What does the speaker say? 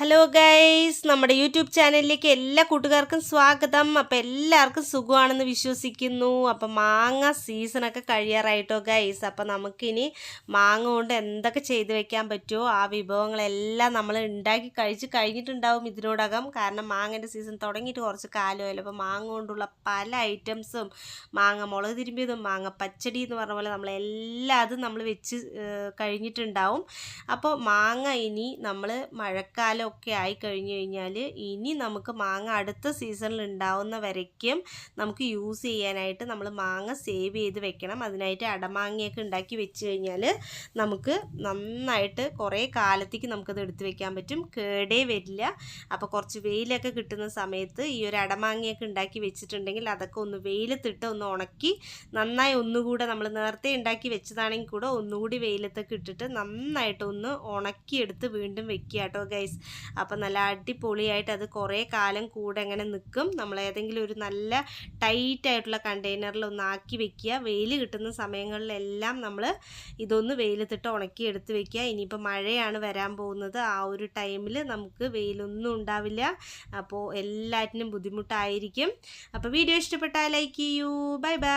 Hello guys, നമ്മുടെ YouTube ചാനലിലേക്ക് എല്ലാ കൂട്ടുകാർക്കും സ്വാഗതം. അപ്പോൾ എല്ലാവർക്കും സുഖമാണെന്ന് വിശ്വസിക്കുന്നു. അപ്പം മാങ്ങ സീസണൊക്കെ കഴിയാറായിട്ടോ ഗൈസ്. അപ്പോൾ നമുക്കിനി മാങ്ങ കൊണ്ട് എന്തൊക്കെ ചെയ്ത് വെക്കാൻ പറ്റുമോ ആ വിഭവങ്ങളെല്ലാം നമ്മൾ ഉണ്ടാക്കി കഴിച്ച് കഴിഞ്ഞിട്ടുണ്ടാവും ഇതിനോടകം. കാരണം മാങ്ങൻ്റെ സീസൺ തുടങ്ങിയിട്ട് കുറച്ച് കാലമല്ലോ. അപ്പോൾ മാങ്ങ കൊണ്ടുള്ള പല ഐറ്റംസും, മാങ്ങ മുളക് തിരുമ്പിയതും മാങ്ങ പച്ചടി എന്ന് പറഞ്ഞ പോലെ നമ്മളെല്ലാം നമ്മൾ വെച്ച് കഴിഞ്ഞിട്ടുണ്ടാവും. അപ്പോൾ മാങ്ങ ഇനി നമ്മൾ മഴക്കാലം ഒക്കെ ആയി കഴിഞ്ഞു കഴിഞ്ഞാൽ ഇനി നമുക്ക് മാങ്ങ അടുത്ത സീസണിൽ ഉണ്ടാവുന്ന വരയ്ക്കും നമുക്ക് യൂസ് ചെയ്യാനായിട്ട് നമ്മൾ മാങ്ങ സേവ് ചെയ്ത് വെക്കണം. അതിനായിട്ട് അടമാങ്ങയൊക്കെ ഉണ്ടാക്കി വെച്ച് കഴിഞ്ഞാൽ നമുക്ക് നന്നായിട്ട് കുറേ കാലത്തേക്ക് നമുക്കത് എടുത്ത് വെക്കാൻ പറ്റും, കേടേ വരില്ല. അപ്പോൾ കുറച്ച് വെയിലൊക്കെ കിട്ടുന്ന സമയത്ത് ഈ ഒരു അടമാങ്ങയൊക്കെ ഉണ്ടാക്കി വെച്ചിട്ടുണ്ടെങ്കിൽ അതൊക്കെ ഒന്ന് വെയിലത്തിട്ട് ഒന്ന് ഉണക്കി നന്നായി ഒന്നുകൂടെ നമ്മൾ നേരത്തെ ഉണ്ടാക്കി വെച്ചതാണെങ്കിൽ കൂടെ ഒന്നുകൂടി വെയിലത്തൊക്കെ ഇട്ടിട്ട് നന്നായിട്ട് ഒന്ന് ഉണക്കിയെടുത്ത് വീണ്ടും വെക്കുക കേട്ടോ ഗൈസ്. അപ്പോൾ നല്ല അടിപൊളിയായിട്ട് അത് കുറേ കാലം കൂടെ അങ്ങനെ നിൽക്കും. നമ്മൾ ഏതെങ്കിലും ഒരു നല്ല ടൈറ്റായിട്ടുള്ള കണ്ടെയ്നറിൽ ഒന്ന് ആക്കി വെക്കുക. വെയിൽ കിട്ടുന്ന സമയങ്ങളിലെല്ലാം നമ്മൾ ഇതൊന്ന് വെയിലത്തിട്ട് ഉണക്കി എടുത്ത് വെക്കുക. ഇനിയിപ്പോൾ മഴയാണ് വരാൻ പോകുന്നത്, ആ ഒരു ടൈമിൽ നമുക്ക് വെയിലൊന്നും ഉണ്ടാവില്ല. അപ്പോൾ എല്ലാറ്റിനും ബുദ്ധിമുട്ടായിരിക്കും. അപ്പോൾ വീഡിയോ ഇഷ്ടപ്പെട്ടാൽ ലൈക്ക് ചെയ്യൂ. Bye bye.